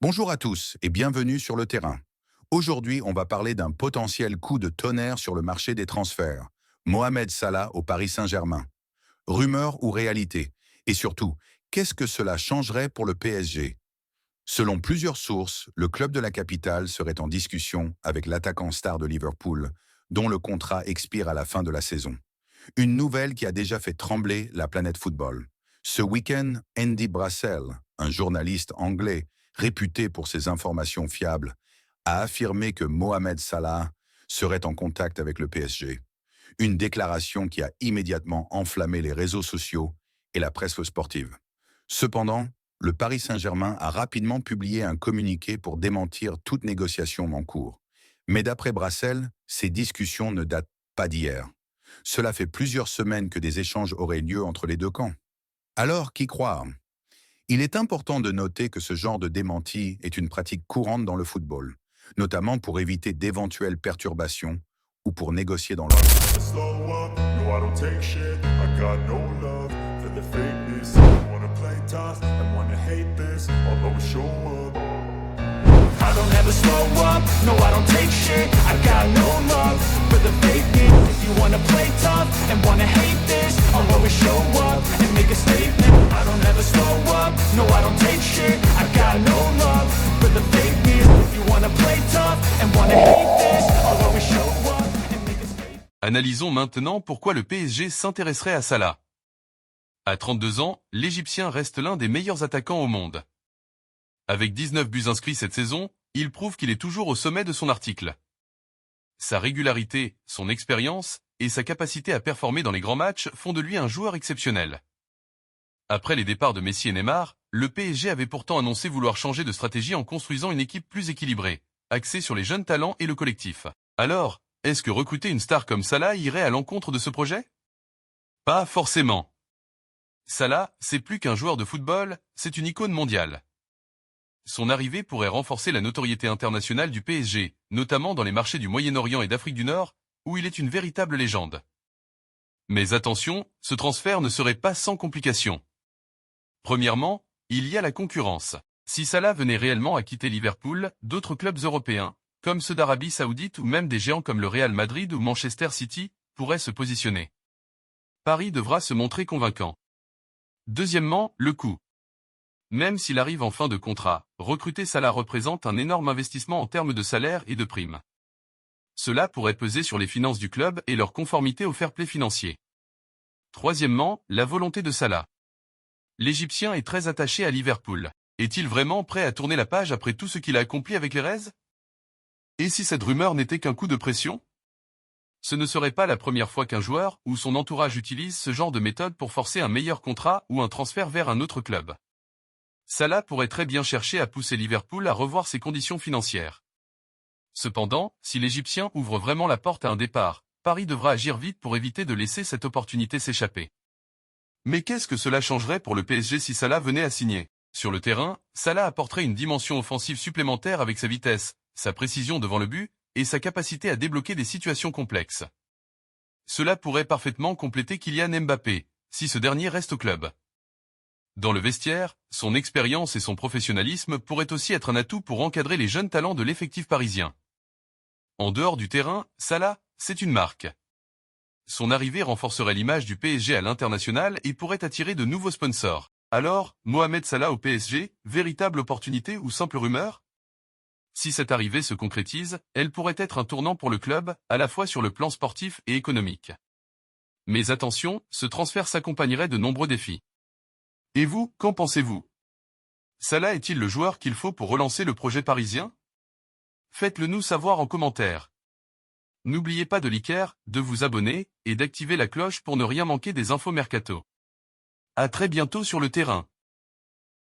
Bonjour à tous et bienvenue sur le terrain. Aujourd'hui, on va parler d'un potentiel coup de tonnerre sur le marché des transferts. Mohamed Salah au Paris Saint-Germain. Rumeur ou réalité? Et surtout, qu'est-ce que cela changerait pour le PSG? Selon plusieurs sources, le club de la capitale serait en discussion avec l'attaquant star de Liverpool, dont le contrat expire à la fin de la saison. Une nouvelle qui a déjà fait trembler la planète football. Ce week-end, Andy Brassell, un journaliste anglais réputé pour ses informations fiables, a affirmé que Mohamed Salah serait en contact avec le PSG. Une déclaration qui a immédiatement enflammé les réseaux sociaux et la presse sportive. Cependant, le Paris Saint-Germain a rapidement publié un communiqué pour démentir toute négociation en cours. Mais d'après Brassell, ces discussions ne datent pas d'hier. Cela fait plusieurs semaines que des échanges auraient lieu entre les deux camps. Alors, qui croire? Il est important de noter que ce genre de démenti est une pratique courante dans le football, notamment pour éviter d'éventuelles perturbations ou pour négocier dans l'ordre. Slow up, no, I don't take shit. I got no love for the fakeness. I wanna play tough and wanna hate this. I'll always show up. I don't ever slow up, no, I don't take shit. I got no love for the fakeness. If you wanna play tough and wanna hate this, I'll always show up and make a statement. I don't ever slow up, no, I don't take shit. I got no love for the fakeness. If you wanna play tough and wanna hate this, I'll always show up and make a statement. Analysons maintenant pourquoi le PSG s'intéresserait à Salah. À 32 ans, l'Égyptien reste l'un des meilleurs attaquants au monde. Avec 19 buts inscrits cette saison, il prouve qu'il est toujours au sommet de son article. Sa régularité, son expérience et sa capacité à performer dans les grands matchs font de lui un joueur exceptionnel. Après les départs de Messi et Neymar, le PSG avait pourtant annoncé vouloir changer de stratégie en construisant une équipe plus équilibrée, axée sur les jeunes talents et le collectif. Alors, est-ce que recruter une star comme Salah irait à l'encontre de ce projet? Pas forcément. Salah, c'est plus qu'un joueur de football, c'est une icône mondiale. Son arrivée pourrait renforcer la notoriété internationale du PSG, notamment dans les marchés du Moyen-Orient et d'Afrique du Nord, où il est une véritable légende. Mais attention, ce transfert ne serait pas sans complications. Premièrement, il y a la concurrence. Si Salah venait réellement à quitter Liverpool, d'autres clubs européens, comme ceux d'Arabie Saoudite ou même des géants comme le Real Madrid ou Manchester City, pourraient se positionner. Paris devra se montrer convaincant. Deuxièmement, le coût. Même s'il arrive en fin de contrat, recruter Salah représente un énorme investissement en termes de salaire et de primes. Cela pourrait peser sur les finances du club et leur conformité au fair play financier. Troisièmement, la volonté de Salah. L'Égyptien est très attaché à Liverpool. Est-il vraiment prêt à tourner la page après tout ce qu'il a accompli avec les Reds? Et si cette rumeur n'était qu'un coup de pression? Ce ne serait pas la première fois qu'un joueur ou son entourage utilise ce genre de méthode pour forcer un meilleur contrat ou un transfert vers un autre club. Salah pourrait très bien chercher à pousser Liverpool à revoir ses conditions financières. Cependant, si l'Égyptien ouvre vraiment la porte à un départ, Paris devra agir vite pour éviter de laisser cette opportunité s'échapper. Mais qu'est-ce que cela changerait pour le PSG si Salah venait à signer? Sur le terrain, Salah apporterait une dimension offensive supplémentaire avec sa vitesse, sa précision devant le but, et sa capacité à débloquer des situations complexes. Cela pourrait parfaitement compléter Kylian Mbappé, si ce dernier reste au club. Dans le vestiaire, son expérience et son professionnalisme pourraient aussi être un atout pour encadrer les jeunes talents de l'effectif parisien. En dehors du terrain, Salah, c'est une marque. Son arrivée renforcerait l'image du PSG à l'international et pourrait attirer de nouveaux sponsors. Alors, Mohamed Salah au PSG, véritable opportunité ou simple rumeur? Si cette arrivée se concrétise, elle pourrait être un tournant pour le club, à la fois sur le plan sportif et économique. Mais attention, ce transfert s'accompagnerait de nombreux défis. Et vous, qu'en pensez-vous? Salah est-il le joueur qu'il faut pour relancer le projet parisien? Faites-le nous savoir en commentaire. N'oubliez pas de liker, de vous abonner, et d'activer la cloche pour ne rien manquer des infos mercato. À très bientôt sur le terrain.